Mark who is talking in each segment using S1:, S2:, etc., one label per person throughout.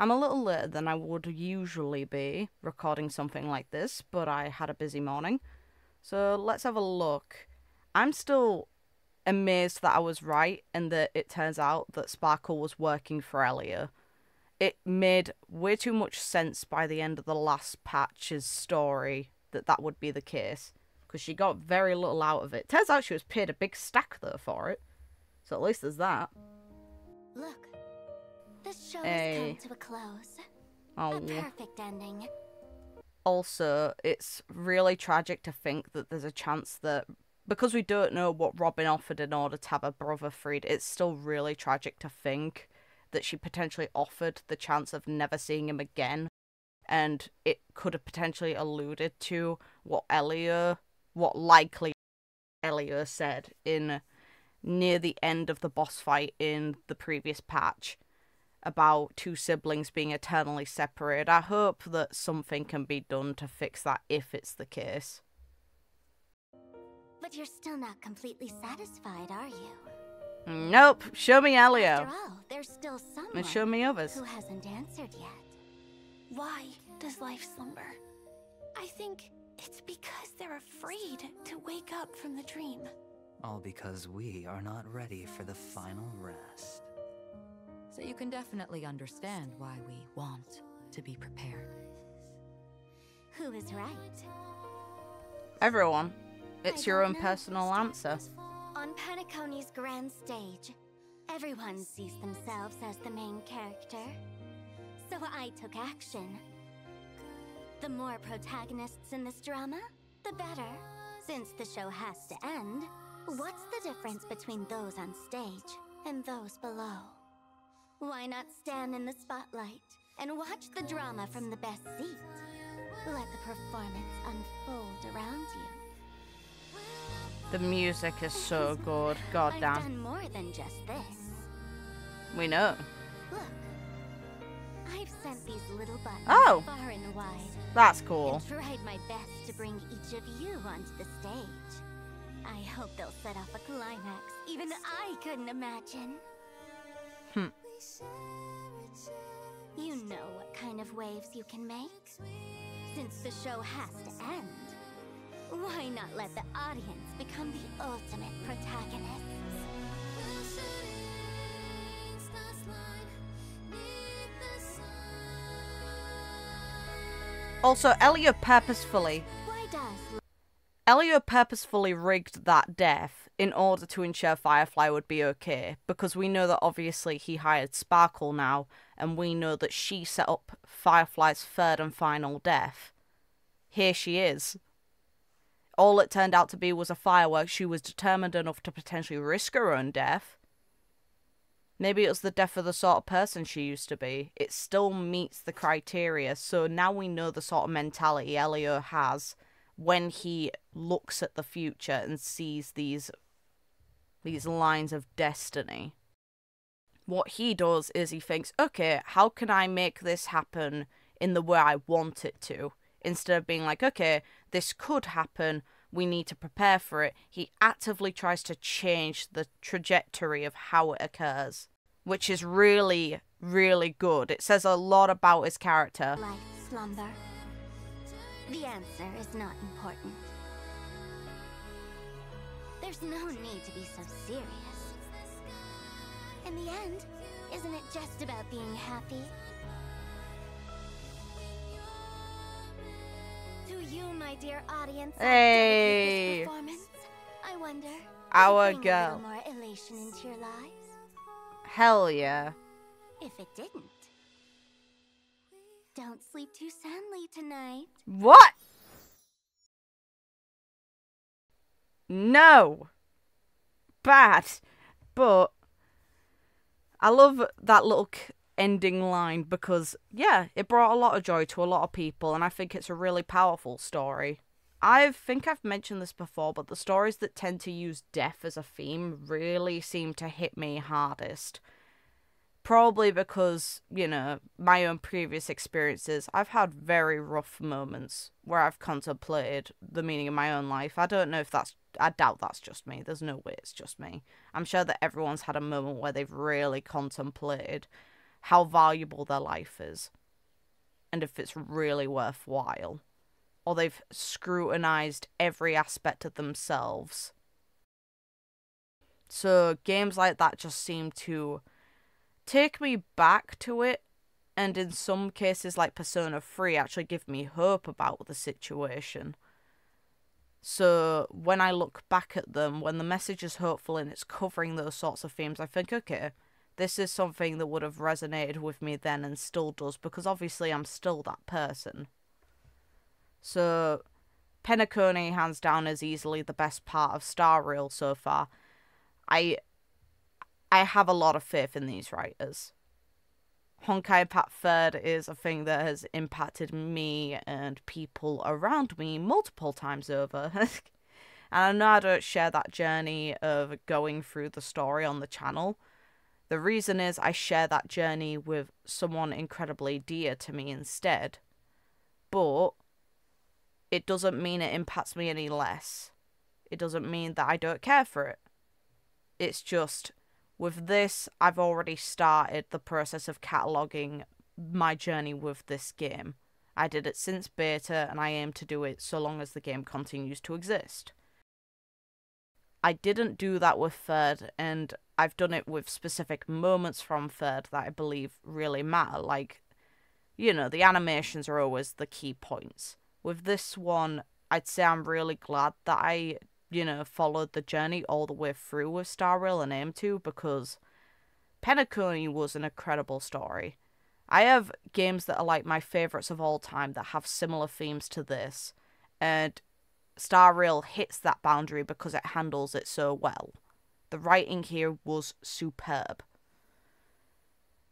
S1: I'm a little later than I would usually be recording something like this, but I had a busy morning. So let's have a look. I'm still amazed that I was right and that it turns out that Sparkle was working for Elliot. It made way too much sense by the end of the last patch's story that would be the case, because she got very little out of it. Turns out she was paid a big stack though for it, so at least there's that.
S2: Look, this show has come to a close.
S1: Oh.
S2: A perfect ending.
S1: Also, it's really tragic to think that there's a chance that, because we don't know what Robin offered in order to have her brother freed, it's still really tragic to think that she potentially offered the chance of never seeing him again. And it could have potentially alluded to what likely Elliot said in near the end of the boss fight in the previous patch about two siblings being eternally separated. I hope that something can be done to fix that if it's the case.
S2: But you're still not completely satisfied, are you?
S1: Nope. Show me Elio.
S2: After all, there's still someone
S1: And show me others.
S2: who hasn't answered yet.
S3: Why does life slumber? I think it's because they're afraid to wake up from the dream.
S4: All because we are not ready for the final rest.
S5: So you can definitely understand why we want to be prepared.
S2: Who is right?
S1: Everyone. It's your own
S2: don't know.
S1: personal answer.
S2: On Penacony's grand stage, everyone sees themselves as the main character. So I took action. The more protagonists in this drama, the better. Since the show has to end, what's the difference between those on stage and those below? Why not stand in the spotlight and watch the drama from the best seat? Let the performance unfold around you.
S1: The music is so good. God
S2: I've
S1: damn.
S2: done more than just this.
S1: We know.
S2: Look, I've sent these little buttons
S1: Oh.
S2: far and wide.
S1: That's cool.
S2: And tried my best to bring each of you onto the stage. I hope they'll set off a climax even I couldn't imagine. You know what kind of waves you can make? Since the show has to end, why not let the audience become the ultimate protagonists?
S1: Also, Elio purposefully rigged that death in order to ensure Firefly would be okay, because we know that obviously he hired Sparkle now, and we know that she set up Firefly's third and final death. Here she is. All it turned out to be was a firework. She was determined enough to potentially risk her own death. Maybe it was the death of the sort of person she used to be. It still meets the criteria, so now we know the sort of mentality Elio has when he looks at the future and sees these lines of destiny. What he does is he thinks, okay, how can I make this happen in the way I want it to? Instead of being like, okay, this could happen, we need to prepare for it. He actively tries to change the trajectory of how it occurs, which is really, really good. It says a lot about his character.
S2: Light slumber. The answer is not important. There's no need to be so serious. In the end, isn't it just about being happy? To you, my dear audience,
S1: Hey.
S2: this performance, I wonder,
S1: Our
S2: did it bring a
S1: girl.
S2: little more elation into your lives?
S1: Hell yeah.
S2: If it didn't, don't sleep too soundly tonight.
S1: What? No. Bad. But I love that little ending line because, yeah, it brought a lot of joy to a lot of people, and I think it's a really powerful story. I think I've mentioned this before, but the stories that tend to use death as a theme really seem to hit me hardest. Probably because, you know, my own previous experiences, I've had very rough moments where I've contemplated the meaning of my own life. I don't know if I doubt that's just me. There's no way it's just me. I'm sure that everyone's had a moment where they've really contemplated how valuable their life is and if it's really worthwhile. Or they've scrutinized every aspect of themselves. So games like that just seem to take me back to it, and in some cases like Persona 3 actually give me hope about the situation. So when I look back at them, when the message is hopeful and it's covering those sorts of themes, I think, okay, this is something that would have resonated with me then and still does, because obviously I'm still that person. So Penacony, hands down, is easily the best part of Star Rail so far. I have a lot of faith in these writers. Honkai Impact 3rd is a thing that has impacted me and people around me multiple times over. And I know I don't share that journey of going through the story on the channel. The reason is I share that journey with someone incredibly dear to me instead. But it doesn't mean it impacts me any less. It doesn't mean that I don't care for it. It's just, with this, I've already started the process of cataloguing my journey with this game. I did it since beta, and I aim to do it so long as the game continues to exist. I didn't do that with 3rd, and I've done it with specific moments from 3rd that I believe really matter. Like, you know, the animations are always the key points. With this one, I'd say I'm really glad that I, followed the journey all the way through with Star Rail and Aim to, because Penacony was an incredible story. I have games that are like my favourites of all time that have similar themes to this, and Star Rail hits that boundary because it handles it so well. The writing here was superb.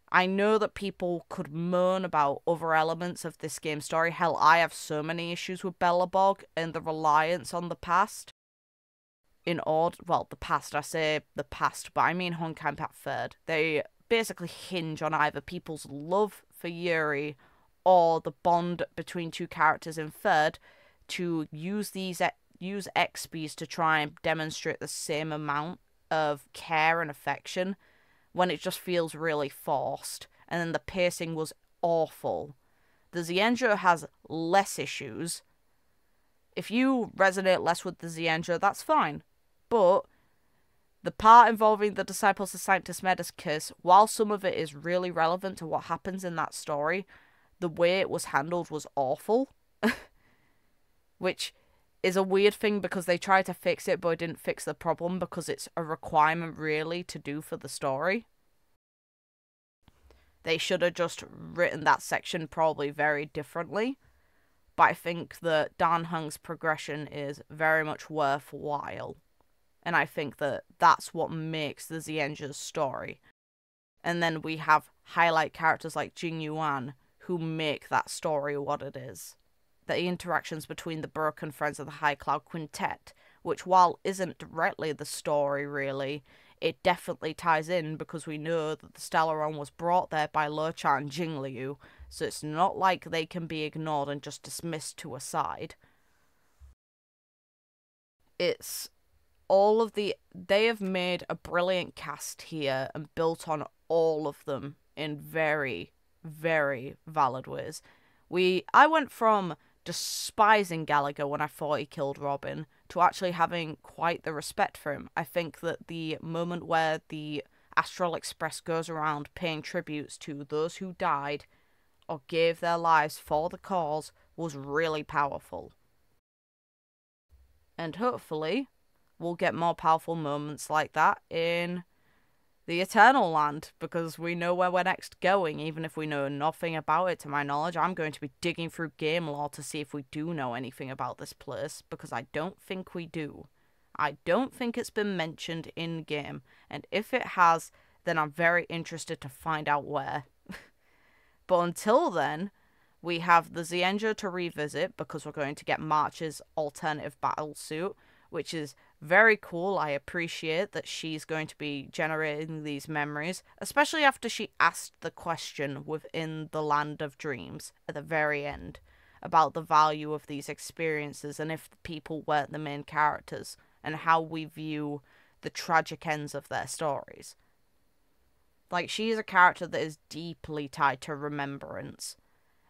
S1: I know that people could moan about other elements of this game's story. Hell, I have so many issues with Belobog and the reliance on the past. The past, I say the past, but I mean Honkai Impact 3rd. They basically hinge on either people's love for Yuri or the bond between two characters in 3rd to use XPs to try and demonstrate the same amount of care and affection, when it just feels really forced, and then the pacing was awful. The Xianzhou has less issues. If you resonate less with the Xianzhou, that's fine. But the part involving the Disciples of Sanctus Medicus, while some of it is really relevant to what happens in that story, the way it was handled was awful. Which is a weird thing because they tried to fix it, but it didn't fix the problem because it's a requirement really to do for the story. They should have just written that section probably very differently. But I think that Dan Heng's progression is very much worthwhile. And I think that that's what makes the Xianzhou's story. And then we have highlight characters like Jing Yuan who make that story what it is. The interactions between the Broken Friends of the High Cloud Quintet, which while isn't directly the story really, it definitely ties in because we know that the Stellaron was brought there by Luocha and Jingliu, so it's not like they can be ignored and just dismissed to a side. It's all of they have made a brilliant cast here and built on all of them in very, very valid ways. I went from despising Gallagher when I thought he killed Robin to actually having quite the respect for him. I think that the moment where the Astral Express goes around paying tributes to those who died or gave their lives for the cause was really powerful. And hopefully we'll get more powerful moments like that in the Eternal Land, because we know where we're next going, even if we know nothing about it. To my knowledge, I'm going to be digging through game lore to see if we do know anything about this place, because I don't think we do. I don't think it's been mentioned in-game, and if it has, then I'm very interested to find out where. But until then, we have the Xianzhou to revisit, because we're going to get March's alternative battle suit, which is very cool. I appreciate that she's going to be generating these memories, especially after she asked the question within the Land of Dreams at the very end about the value of these experiences and if the people weren't the main characters and how we view the tragic ends of their stories. Like, she is a character that is deeply tied to remembrance.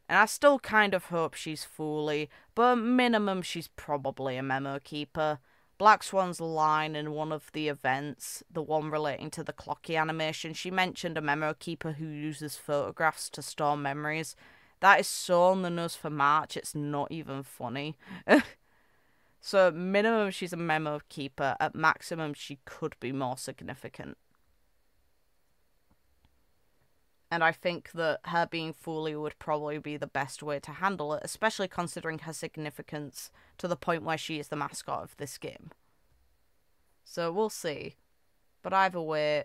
S1: And I still kind of hope she's Fooly, but minimum she's probably a memo keeper. Black Swan's line in one of the events, the one relating to the Clocky animation, she mentioned a memo keeper who uses photographs to store memories. That is so on the nose for March, it's not even funny. So at minimum she's a memo keeper, at maximum she could be more significant. And I think that her being Fooly would probably be the best way to handle it, especially considering her significance to the point where she is the mascot of this game. So we'll see. But either way,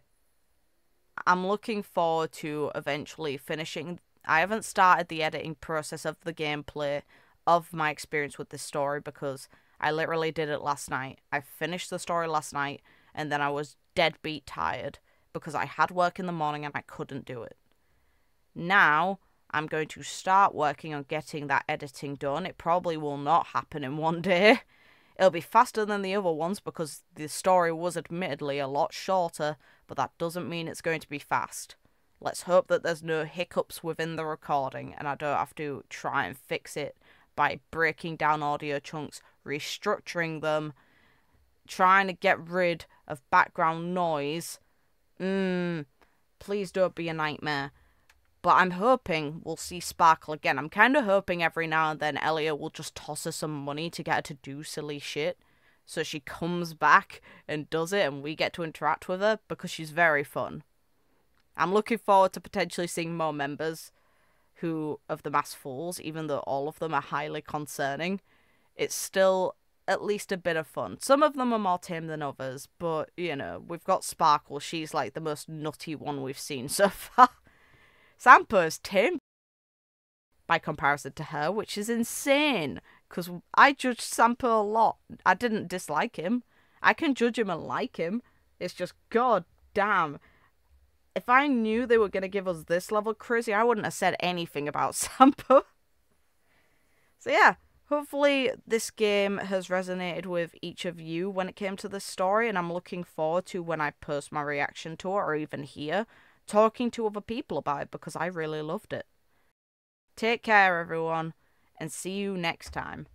S1: I'm looking forward to eventually finishing. I haven't started the editing process of the gameplay of my experience with this story because I literally did it last night. I finished the story last night and then I was deadbeat tired because I had work in the morning and I couldn't do it. Now, I'm going to start working on getting that editing done. It probably will not happen in one day. It'll be faster than the other ones because the story was admittedly a lot shorter, but that doesn't mean it's going to be fast. Let's hope that there's no hiccups within the recording and I don't have to try and fix it by breaking down audio chunks, restructuring them, trying to get rid of background noise. Please don't be a nightmare. But I'm hoping we'll see Sparkle again. I'm kind of hoping every now and then Elliot will just toss her some money to get her to do silly shit. So she comes back and does it and we get to interact with her because she's very fun. I'm looking forward to potentially seeing more members of the Masked Fools, even though all of them are highly concerning. It's still at least a bit of fun. Some of them are more tame than others, but, you know, we've got Sparkle. She's like the most nutty one we've seen so far. Sampo is tame by comparison to her, which is insane, because I judged Sampo a lot. I didn't dislike him. I can judge him and like him. It's just, god damn. If I knew they were going to give us this level crazy, I wouldn't have said anything about Sampo. So yeah, hopefully this game has resonated with each of you when it came to this story, and I'm looking forward to when I post my reaction to it, or even here, talking to other people about it because I really loved it. Take care, everyone, and see you next time.